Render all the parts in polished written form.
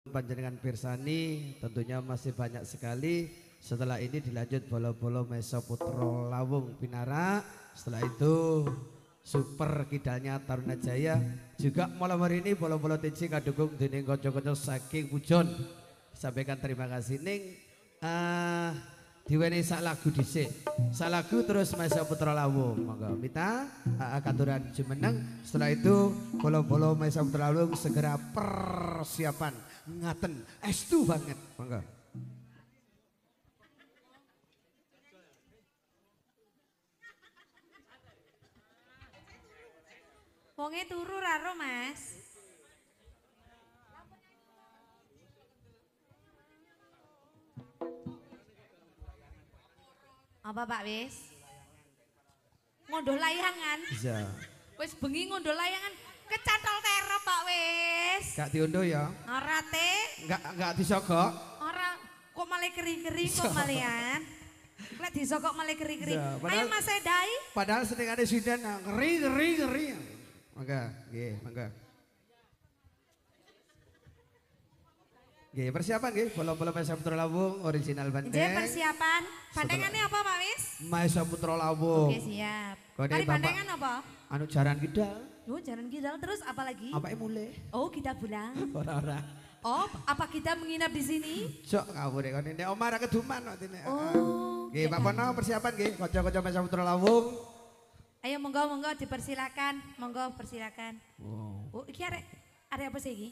Panjenengan pirsani tentunya masih banyak sekali. Setelah ini dilanjut bolo-bolo Mesa Putro Lawung Pinara. Setelah itu super kidalnya Taruna Jaya. Juga malam hari ini bolo-bolo tinci kadukung dening kanca-kanca saking Pujon. Sampaikan terima kasih ning diweni sak lagu dhisik. Sak lagu terus Mesa Putro Lawung. Monggo Mita katuran jumeneng. Setelah itu bolo-bolo Mesa Putro Lawung segera persiapan ngaten estu banget. Monggo. Wonge turu raro Mas. Apa Pak wis? Ngondoh layangan. Iya. Wis bengi ngondoh layangan kecantol terop Pak wis. Gak diunduh ya? Ora te. Enggak disogok. Ora kok malah keri-keri kok malian. Lek disogok malah keri-keri. Ayo Mas Edai. Padahal senengane sinden ngeri. Mangga, nggih, mangga. Nggih, persiapan nggih, bola-bola Mesa Putro Lawung original Bandeng. Nggih, persiapan. Bandengannya apa Pak wis? Mesa Putro Lawung. Oke, siap. Kode Mari bandengan apa? Anu jaran kidal. Oh, jaran kidal terus apa lagi? Apa mulai? Oh, kita pulang. Ora. Oh, apa kita menginap di sini? Sok ngawur kon nek omah ra keduman kok dene. Oh. Nggih, Pak Pono persiapan nggih, kanca-kanca Mesa Putro Lawung. Ayo monggo dipersilakan, monggo persilakan. Wow. Oh, iki arek apa sih iki?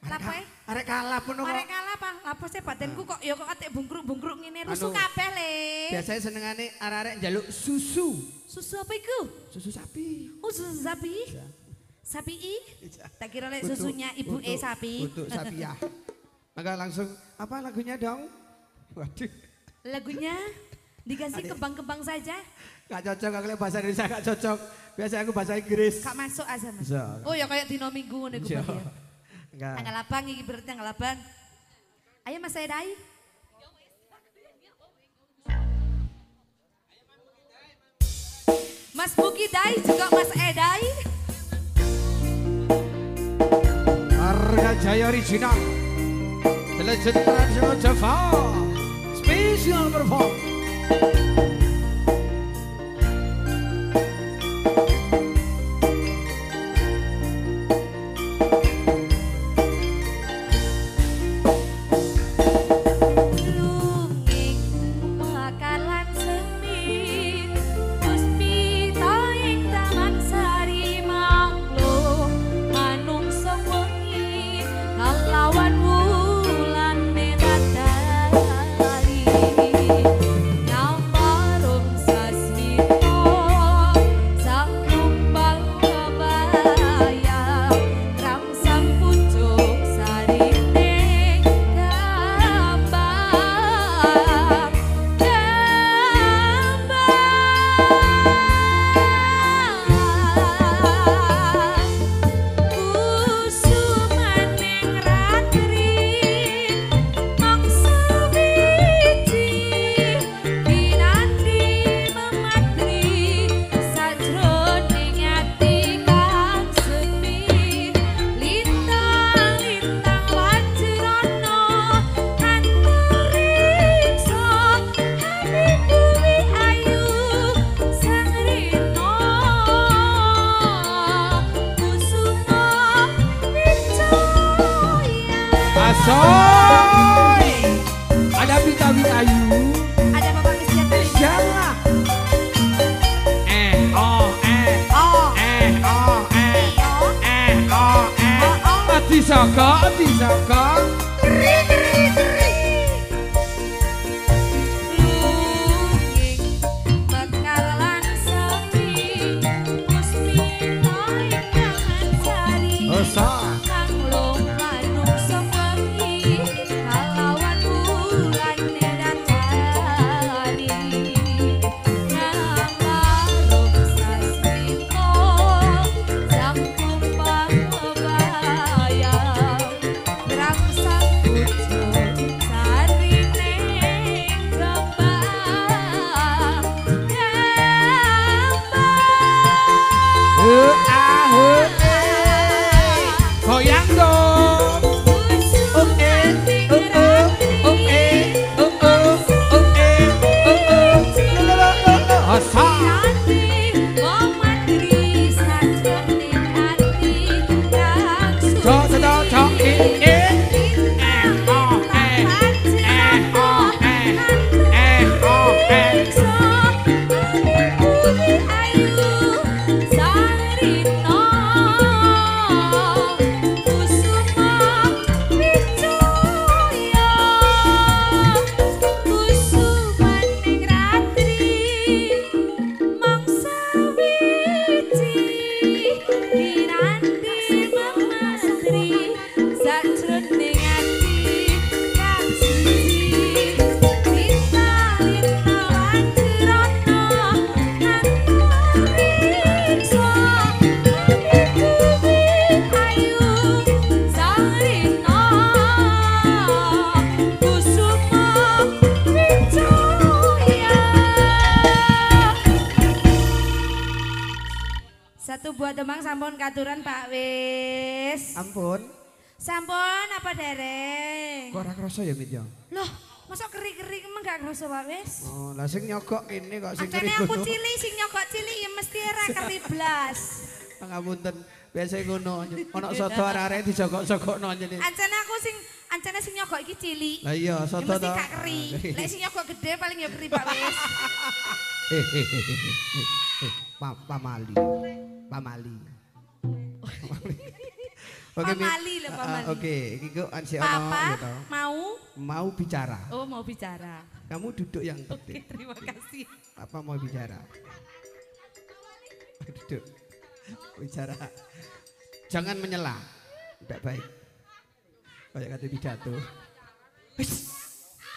Lapo arek kalah pun kok. Arek kalah apa? Lapo sih badanku kok ya kok atik bungkruk-bungkruk ngene rusuh kabeh le. Biasanya senengane arek-arek njaluk susu. Susu apa iku? Susu sapi. Oh, susu sapi. Sapi i? Tak kira lek susunya ibu sapi. Untuk sapi ya. Maka langsung apa lagunya dong? Waduh. Lagunya dikasih kembang-kembang saja. Gak cocok, aku bahasa Indonesia gak cocok. Biasanya aku bahasa Inggris. Gak masuk aja Mas. Bisa. Oh ya kayak dino minggu ngono iku ya. Enggak. Tanggal 8 iki berarti tanggal 8. Ayo Mas Edai. Mas Buki Dai juga Mas Edai. Harga Jaya original. The Legend Traditional Java. Special perform. Soy ada vitamin ayu, ada Bapak Kesehatan. Iyalah. Disogok. Bakalan sepi, Musmina ingkang sari. buat Demang sampun katuran Pak wis. Ampun. Sampun apa dereng? Kok ora krasa ya Mit ya? Loh, masa keri-keri emang gak krasa Pak wis? Oh, lah sing nyogok ini kok sing keri. Acane aku cilik sing nyogok cilik ya mesti ora keri blas. Pangapunten, biasa ngono. Ana soto arek-arek dijogok-jogokno jenenge. Ancene sing nyogok iki cilik. Lah iya, soto mesti to. gak keri. Lek sing nyogok gede paling ya keri Pak wis. Pamali. Pamali. Pamali lho Pamali. Oke, iki kok ansi ono Papa gitu. Mau bicara. Oh, mau bicara. Kamu duduk yang Oke, penting. terima kasih. Apa mau bicara? Duduk. Bicara. Jangan menyela. Tidak baik. Kayak kata pidato.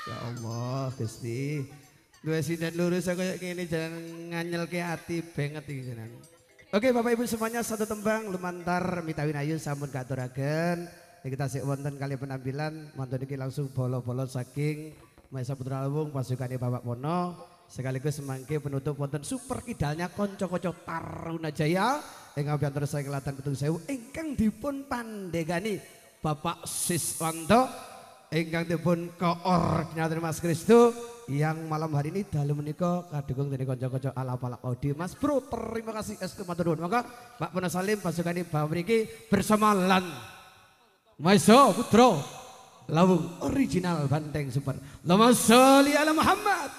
Ya Allah, Gusti. Dua sinden lurus kayak gini jangan nganyel ke hati banget iki jenengan. Oke Bapak Ibu semuanya satu tembang lumantar Mitawin Ayu sampun katuraken. Kita sik wonten kali penampilan mantun iki langsung bolo-bolo saking Maesa Putra Lawung pasukannya Bapak Pono sekaligus semangke penutup wonten super kidalnya konco-konco Taruna Jaya ingkang piantos saking Kelatan Petung Sewu ingkang dipun pandegani Bapak Siswanto ingkang dipun koordinator Mas Kristo yang malam hari ini dalu menika kadukung dening kanca-kanca ala-ala Audi Mas Bro. Terima kasih estu matur nuwun. Monggo Pak Pono Salim pasukane Bapak mriki bersama Lan Maesa Putra Lawung original Banteng Super. Allahumma sholli ala Muhammad.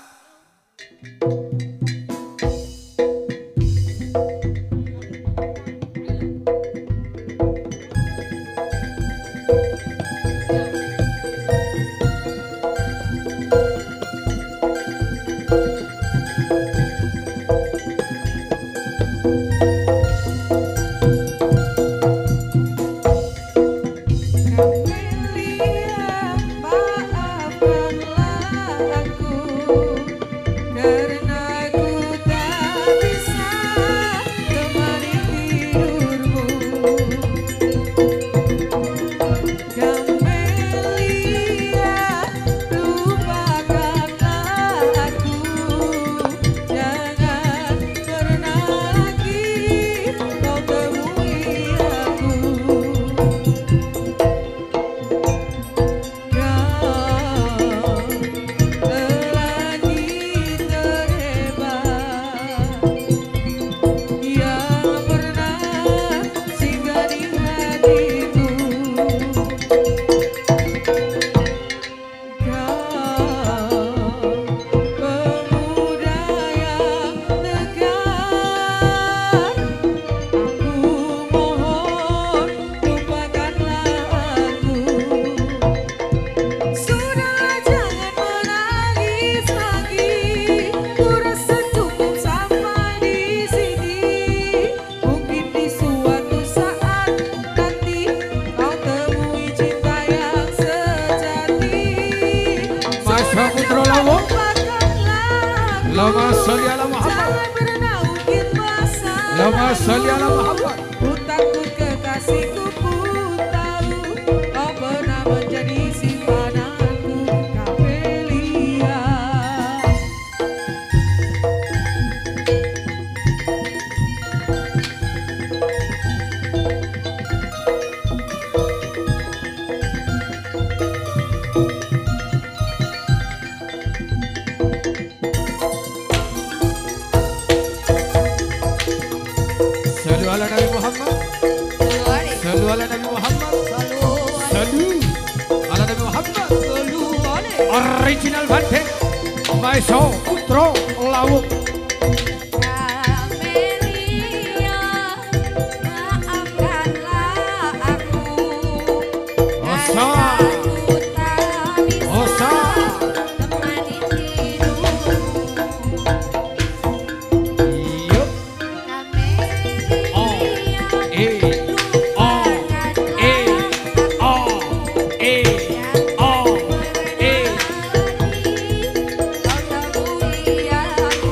Allahumma sholli ala Muhammad. Allahumma sholli ala Muhammad. Putraku kekasihku pun tahu kau pernah menjadi simpananku Kavelia. Salu ala Nabi Muhammad. Salu ala Nabi Muhammad. Salu ala Nabi Muhammad. Original Banteng Maesa Putra Lawung. Kavelia, maafkanlah aku. Osa. Aku tak bisa Osa. temani hidupmu. Yuk. Kavelia, Oh. Eh. Oh. Eh. Oh. Eh. Oh. Eh. kau temui aku.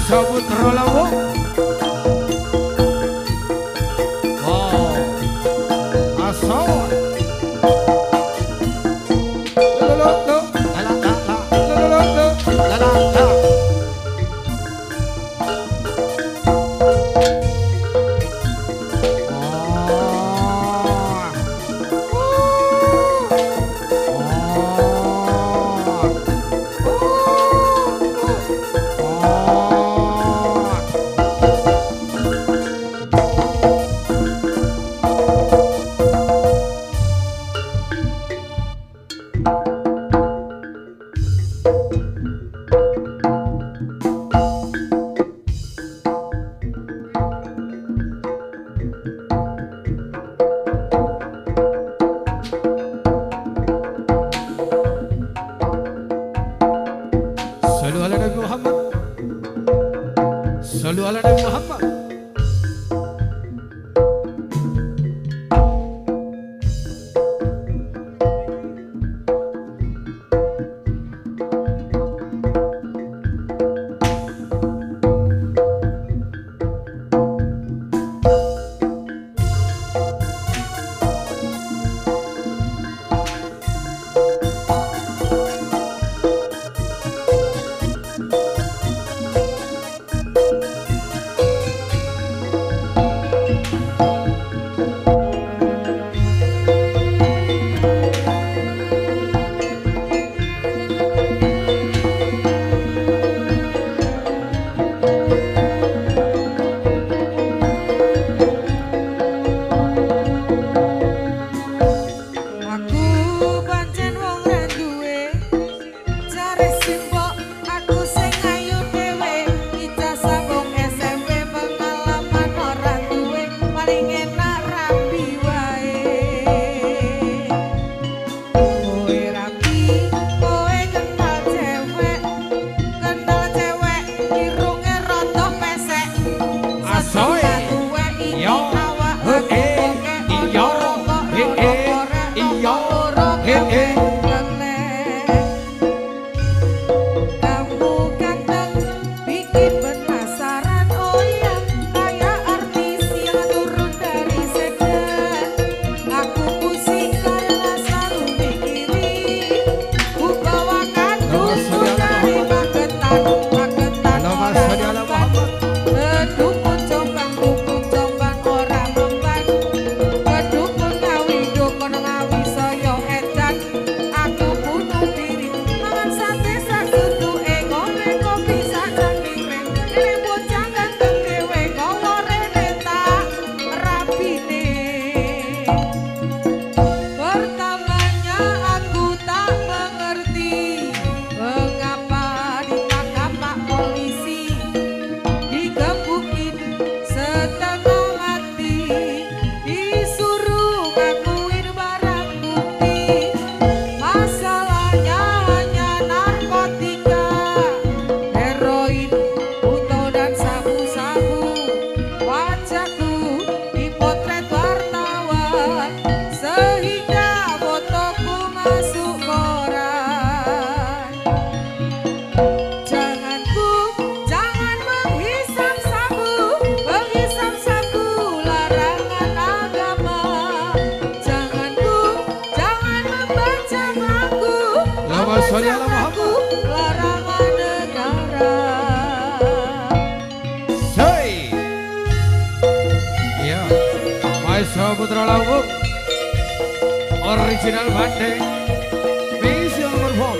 Maisa Putra Lawung. Wow, asal. Sallu ala Nabi Muhammad. Sallu ala Nabi Muhammad. Maisa Putra Lawung original bandeng special perform.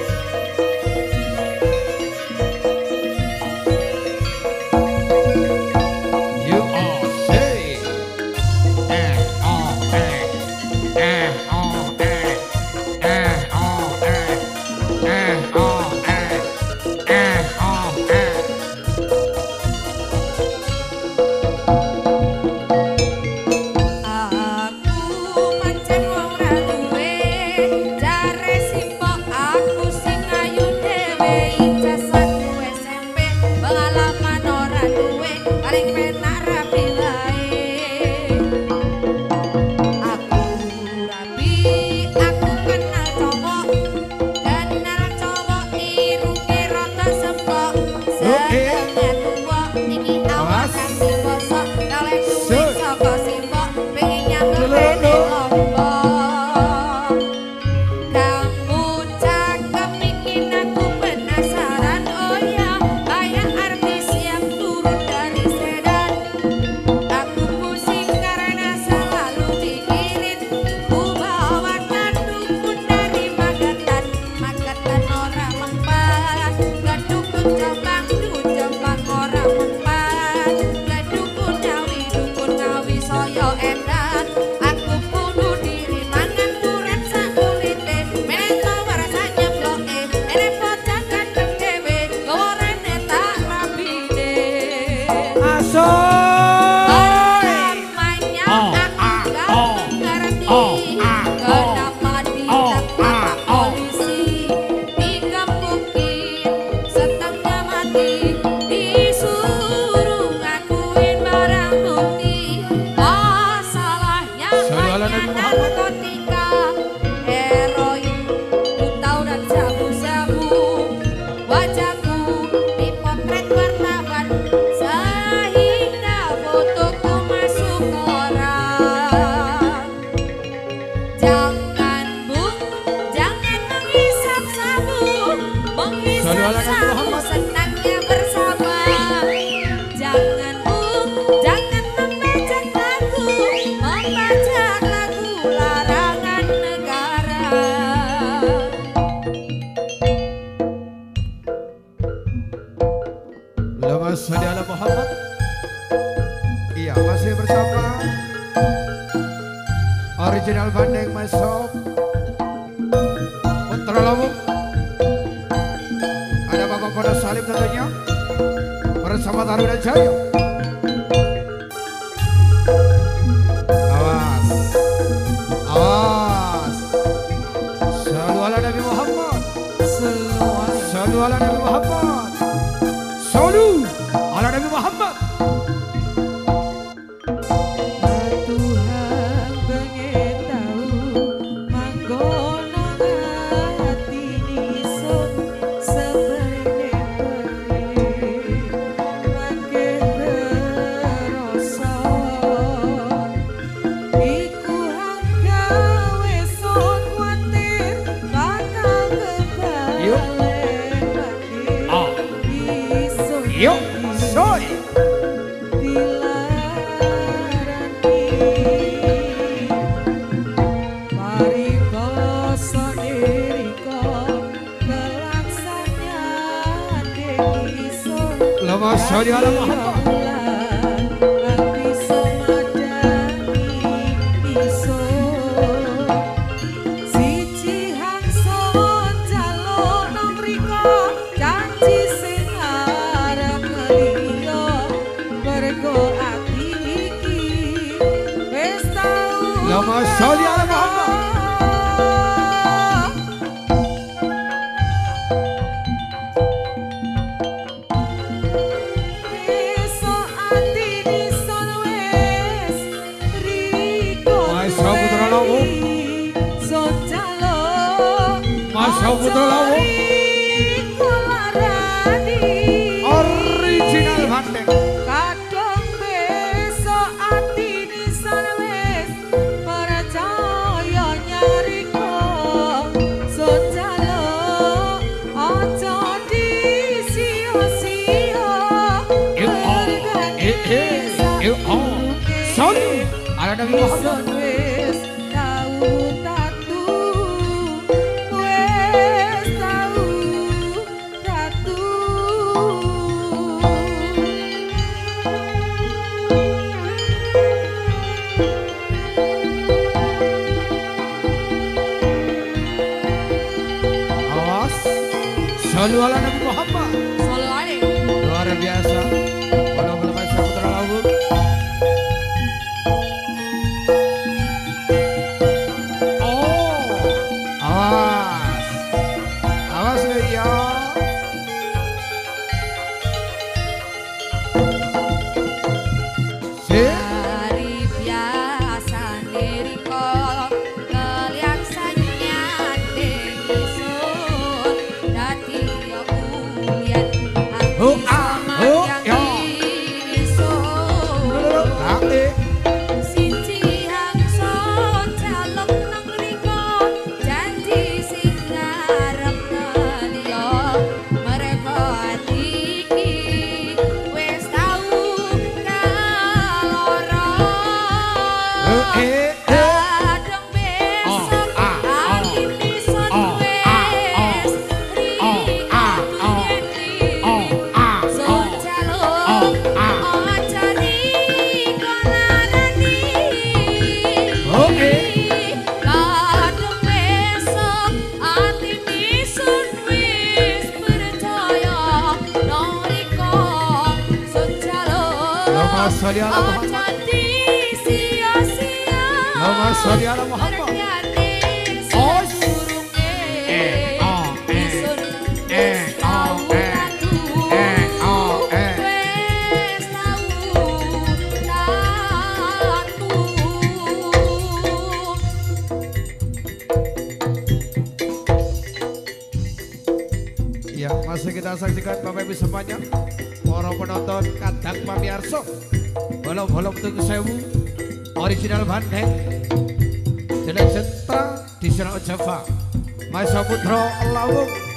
You all say disuruh ngakuin barang bukti. Masalahnya hanya narkotika, heroin, putau dan sabu-sabu. Wajahku dipotret wartawan sehingga fotoku masuk koran. Jangan bu, jangan menghisap sabu, menghisap sabu senangnya bersama. Jangan bu, jangan membajak lagu larangan negara. Allahumma sholli ala Muhammad. Iya, masih bersama original Bandeng Mesop Putra Lawung. Ada Bapak Koda Salim tentunya bersama Taruna Jaya. Awas, awas. Shallu ala Nabi Muhammad. Shallu ala Nabi Muhammad. Shallu ala Nabi Muhammad. Tuhan pengen tahu mangkono hati nisun seperti makin terasa iku gawe son kuatir bakal kebalen makin Yuk, soy. Allahumma sholli ala Muhammad. Allahumma sholli ala Muhammad. Masya Putra Lawung. Masya Putra Lawung. Original Bandeng. Kadang besok ati nisan wis percaya nyariko sun jaluk aja disia-sia. Sholli ala Nabi Muhammad. Wis tau tatu, wis tau tatu. Awas. Sholli ala Nabi Muhammad. Solo aja. Luar biasa. Walau belum Masya Putra Lawung. Awas, awas ya. Hari biasa niriko keliaksannya denisun dati ya ulian Oh, sama oh, yang ya. dinisun Ae. siji hangson jaluk nang riko janji sing ngarep ngeliyo mereka atiki wis tau kaloro kadang besok ati nisun wis riko tuyendi sun jaluk aja dikonanani kadang besok ati nisun wis percaya nang riko sun jaluk Allahumma sholli ala Muhammad. aja disia-sia. Allahumma sholli ala Muhammad. Mergane sadurunge isun wis tau tatu. kita saksikan Bapak Ibu semuanya, para penonton kadang pamiarso, bolong-bolong tunggu sewu, original bandeng, jelek sentra di Serak Java, Masa Putra Lawung.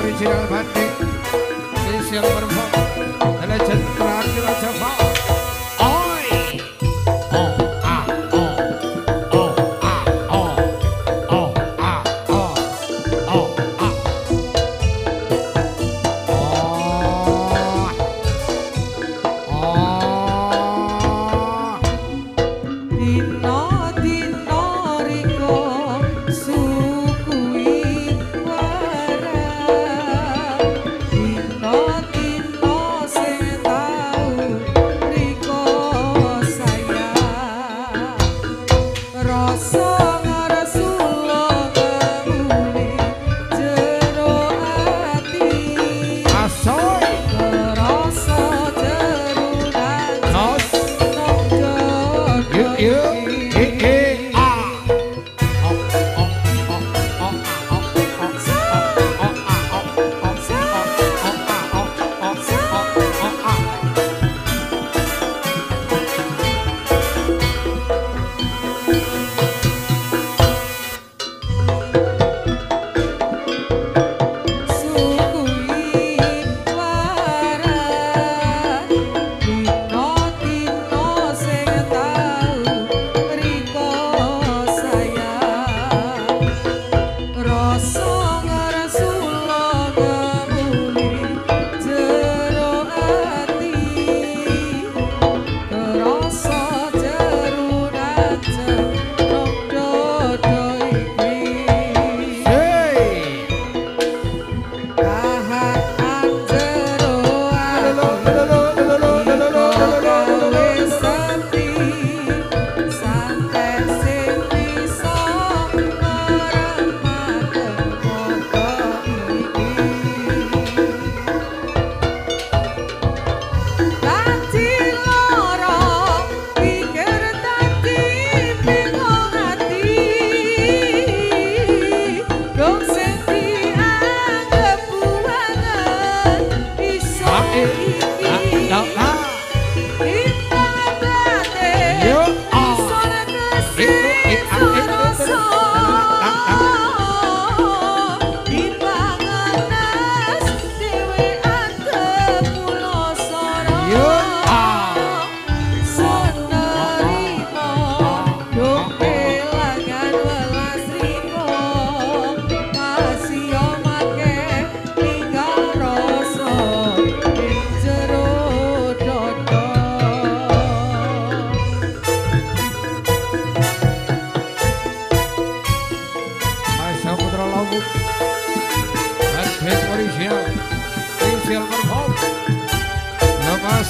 Original banding, spesial perform, legend terakhir Java. Dino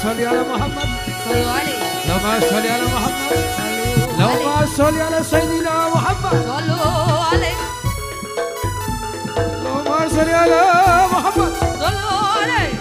sholli ala Muhammad. Sallu alaihi. Allahumma sholli ala Muhammad. Allahumma sholli ala Sayyidina Muhammad. Sallu alaihi. Allahumma sholli ala Muhammad. Sallu alaihi.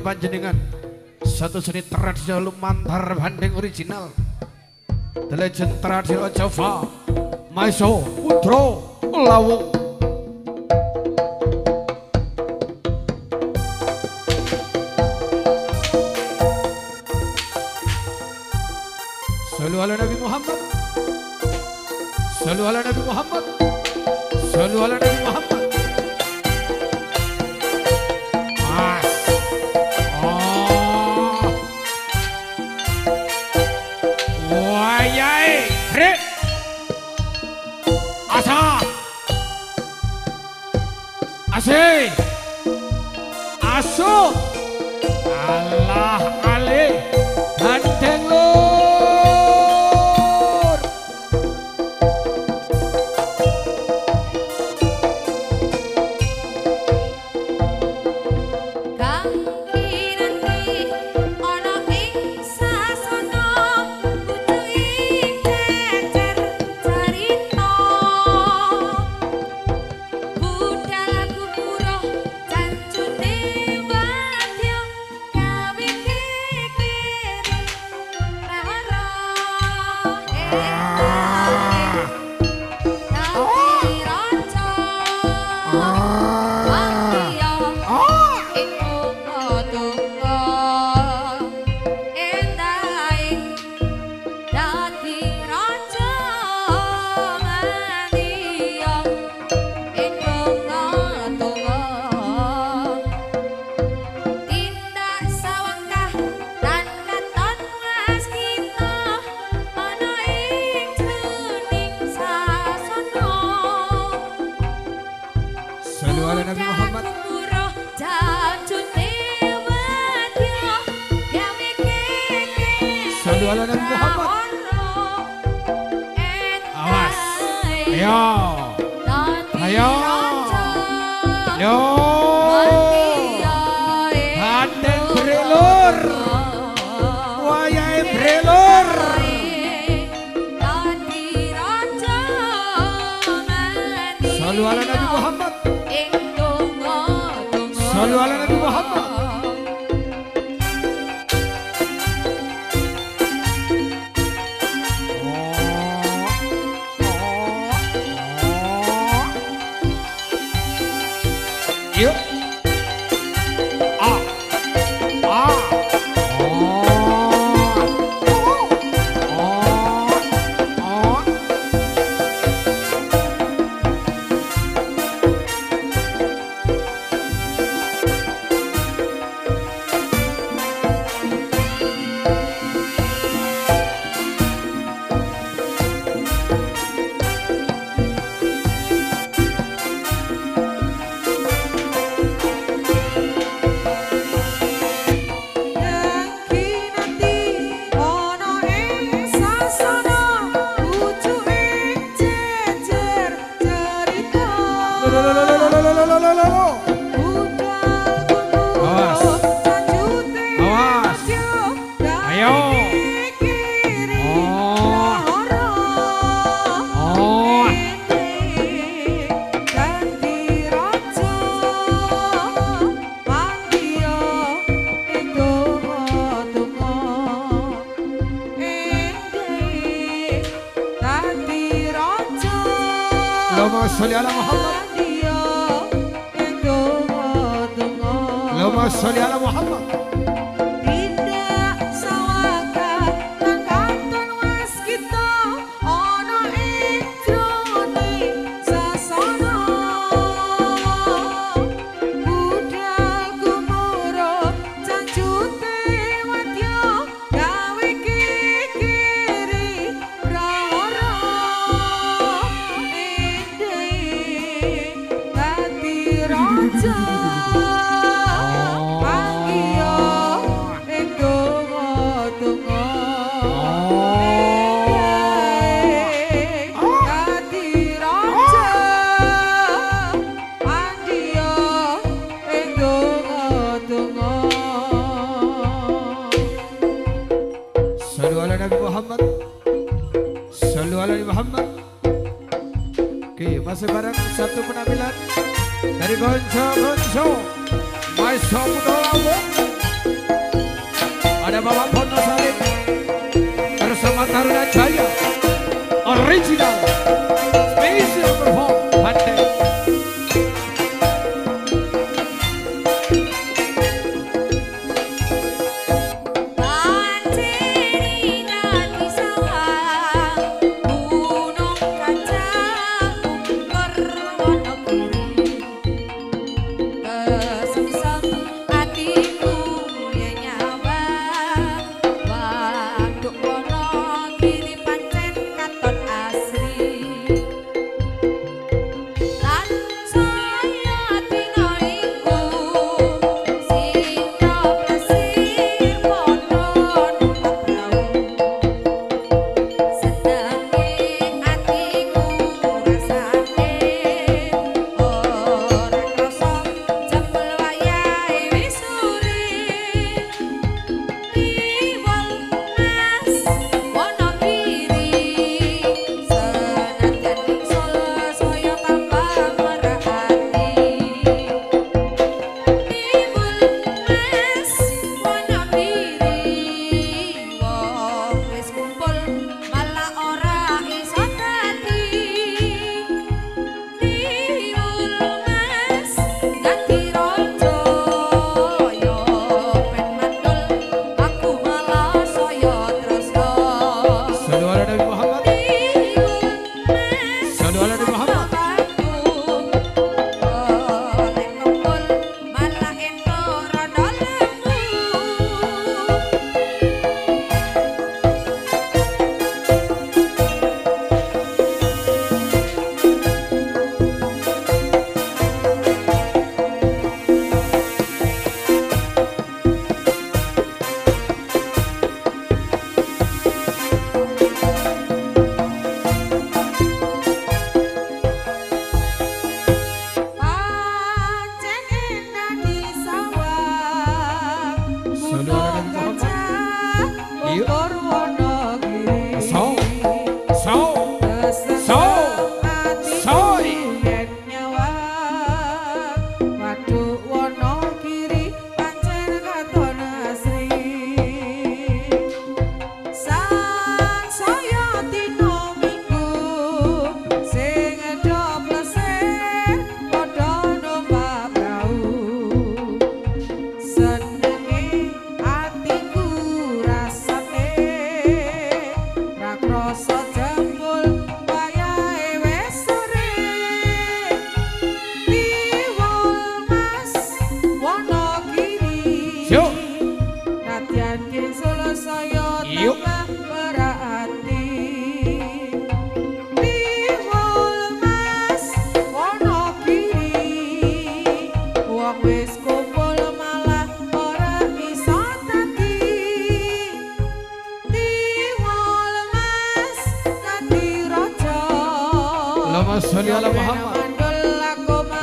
Panjenengan satu seni tradisional Lumantar Bandeng original The Legend tradisional Java Maiso Putra Lawung Sallu ala Nabi Muhammad Sallu ala Nabi Muhammad Sallu ala Nabi Muhammad Asih Asuh Allah alih Bandeng lur Kang kinanti ana ing sasana pucuking cecer carita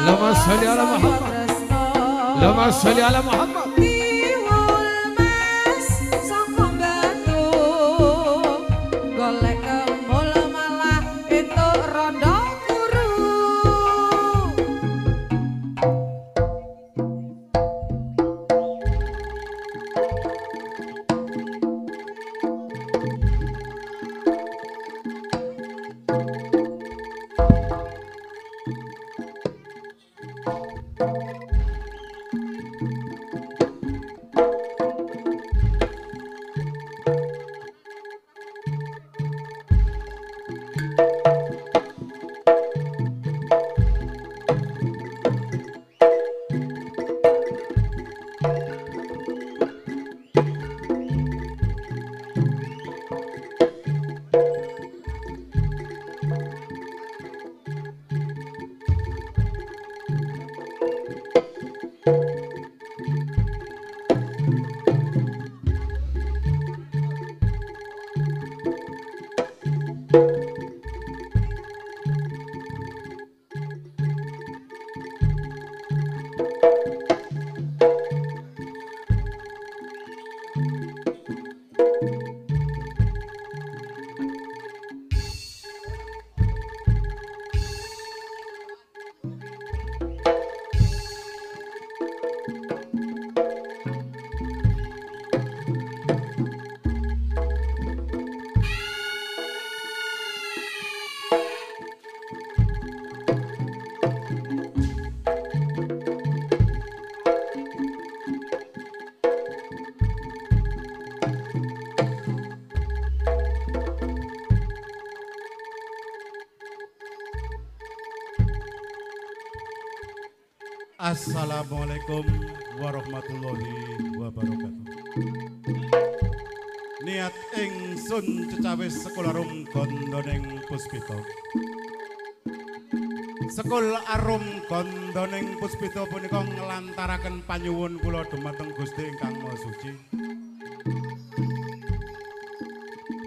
Allahumma sholli ala Muhammad. Allahumma sholli ala Muhammad. Tiwul mas saka batu golek kemul malah entuk rondo guru. Assalamualaikum warahmatullahi wabarakatuh. Niat ingsun cecawis sekolah arum gondoning puspita. Sekolah arum gondoning puspita punika nglantaraken panyuwun kula dhumateng Gusti ingkang Maha Suci.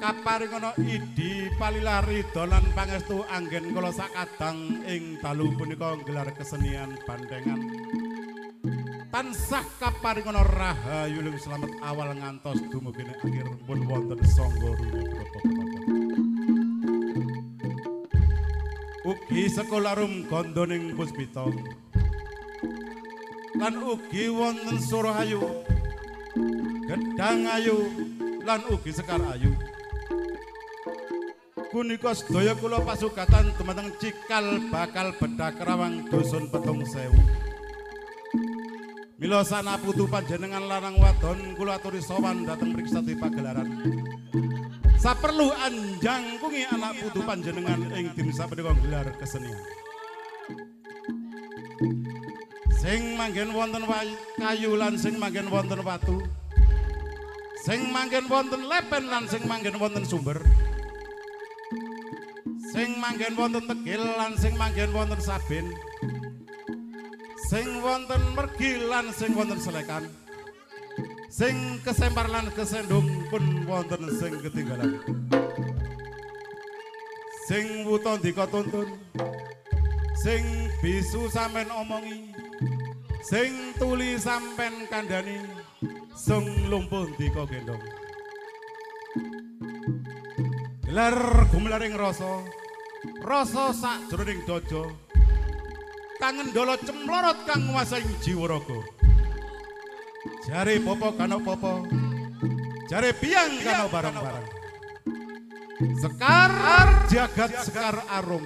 Kaparingana idi palilari dolan pangestu anggen kula sakadang ing dalu punika gelar kesenian bandengan. Tansah kaparingana rahayu ing slamet awal ngantos dumugi akhir pun wonten sangga rune menapa-menapa. Ugi sekolah rum gondoning puspita. Lan ugi wonten Surahayu, Gedang Ayu, lan ugi Sekar Ayu. Punika sedaya kula pasugatan dumateng Cikal Bakal Bedak Rawang Dusun Petung Sewu. Mila sanaputu panjenengan lanang wadon kula aturi sowan dhateng mriki pagelaran. Saperlu anjang kungi anak putu panjenengan ing tim sapunika gelar kesenian. Sing manggen wonten kayu lan sing manggen wonten watu. Sing manggen wonten lepen lan sing manggen wonten sumber. Sing manggen wonten tegil lan sing manggen wonten saben. Sing wonten mergi lan sing wonten selekan. Sing kesempar lan kesendung pun wonten sing ketinggalan. Sing wuta ndika tuntun. Sing bisu sampean omongi. Sing tuli sampean kandhani. Sing lumpuh ndika gendong. Gelar gumelaring rasa. Rasa sakjroning daja kang ngendhala cemlorot kang nguasai jiwa raga. Jare popo kana popo, jare biang kana barang-barang. Sekar jagat sekar arum.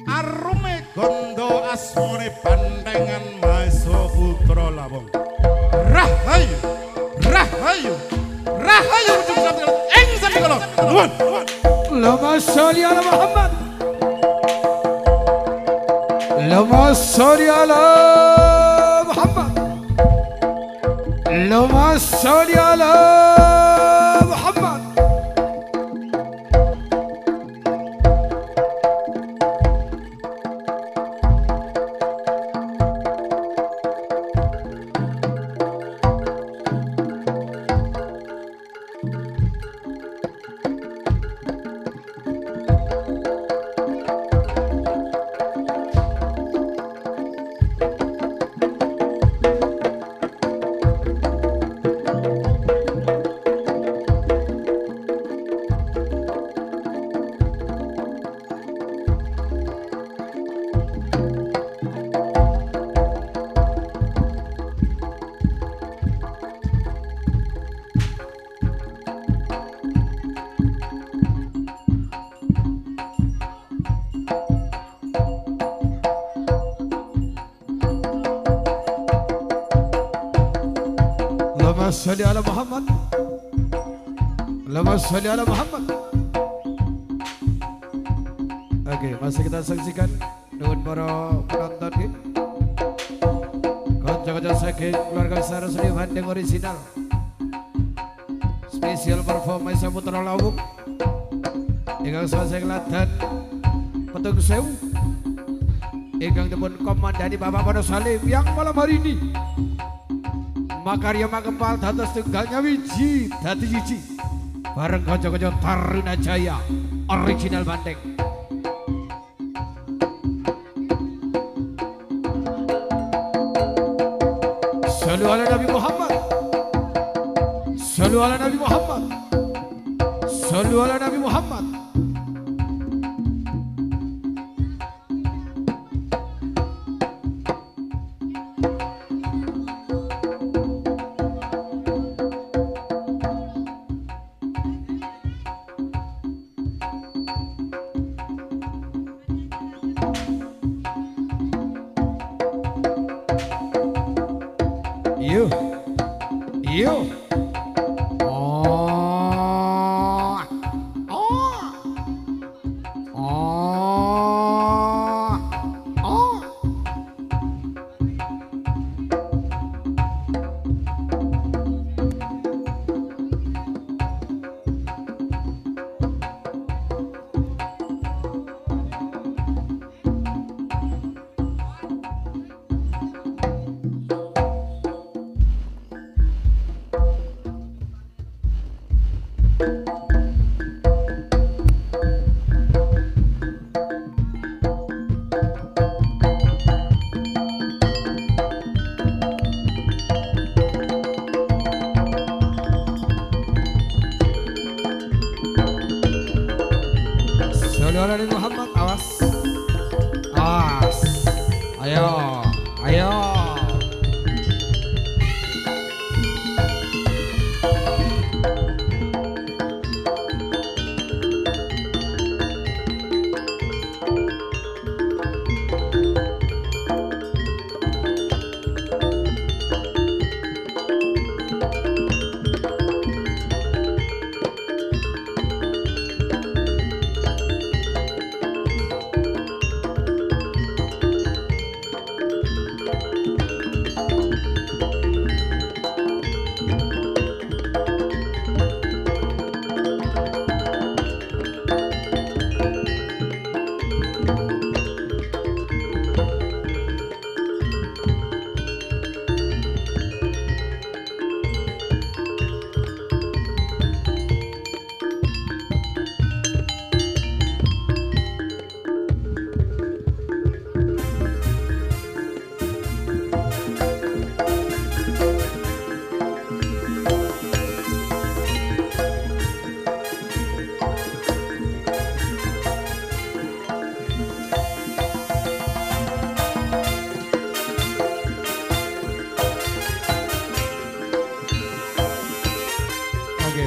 Arume gondo asmane bandengan Maesa Putra Lawong. Rahayu, rahayu, rahayu ing sandikala. Nuwun. Allahumma sholli ala Muhammad. Allahumma sholli ala Muhammad. Allahumma sholli ala Muhammad. Allahumma sholli ala Muhammad. Allahumma sholli ala Muhammad. Oke, masih kita saksikan dengan para penonton ini. Kanca-kanca saking keluarga besar Seni Bandeng original. Spesial performa Saputra Lawung. Ingkang sasing ladan Petung Sewu. Ingkang dipun komandani Bapak Wonosalim yang malam hari ini makarya makempal dados tunggalnya wiji dadi siji bareng kanca-kanca Taruna Jaya original Bandeng. Shallu ala Nabi Muhammad. Shallu ala Nabi Muhammad. Shallu ala Nabi Muhammad. Yo. Nabi Muhammad, awas. Ayo.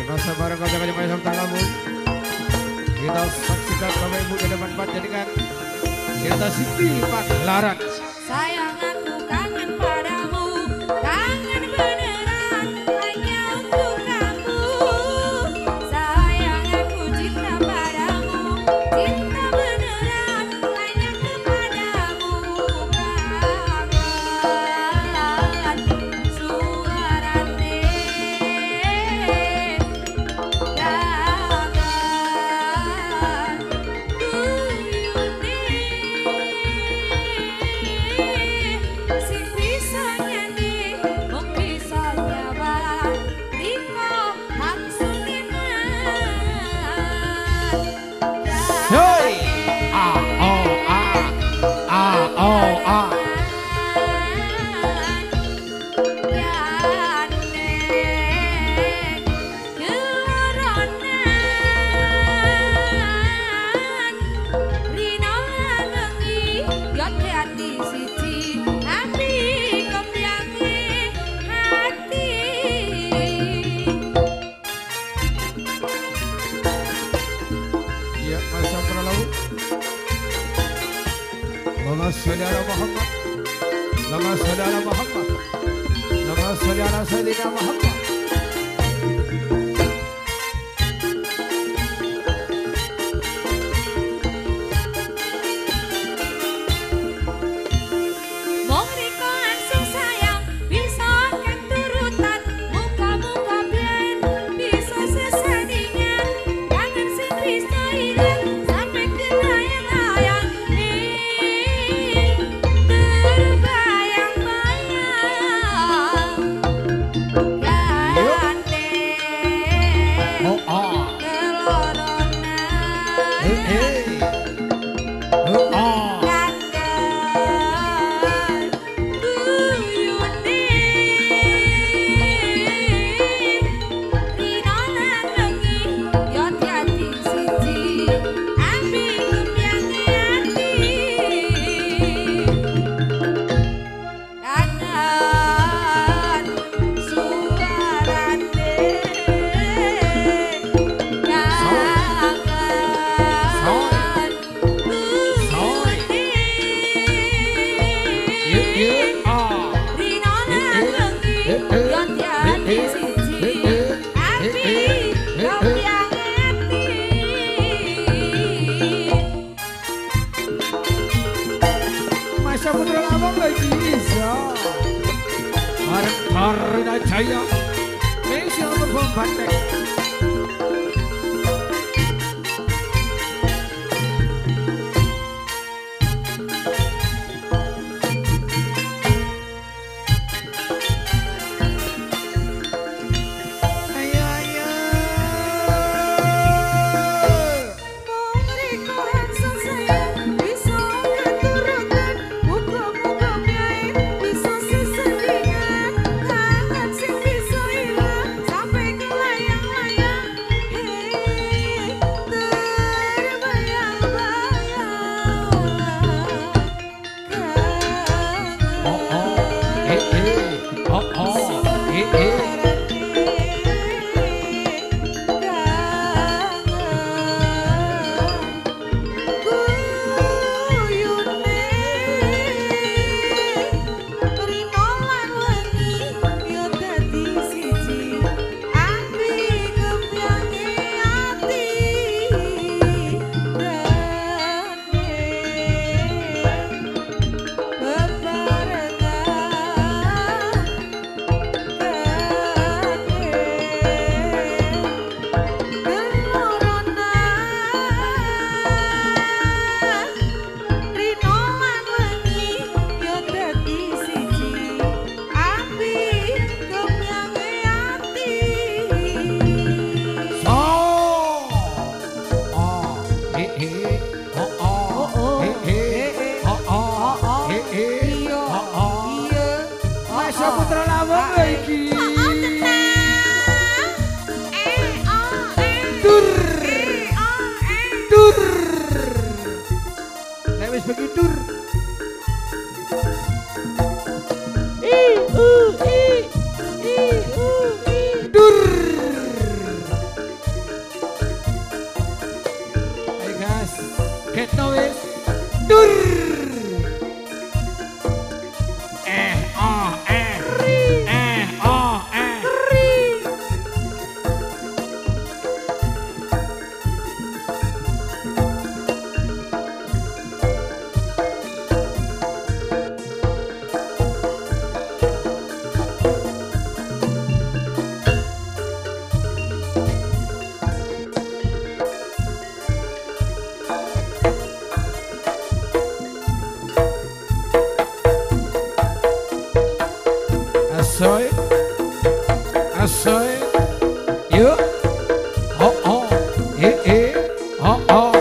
Masa bareng kanca-kanca Maisam Talamun. Kita saksikan Bapak Ibu di depan panjenengan Sirta Siti Pagelaran. Sayang aku kangen padamu, kangen beneran hanya untuk kamu. Sayang aku cinta padamu, cinta beneran hanya kepadamu. Kangen suarane. Sholli ala Muhammad. Allahumma sholli ala Muhammad. Allahumma sholli ala Sayyidina Muhammad. Dino lan wengi yo dadi siji api rombyang ati Masa Putra Lawang lagi bisa bareng Taruna Jaya Indonesia perform bandeng. Putra Lawang lagi. Dur. Dur. Nek wis bengi dur. Dur. Ayo guys, get no wis. Dur. Asoy, asoy, yuk, oh,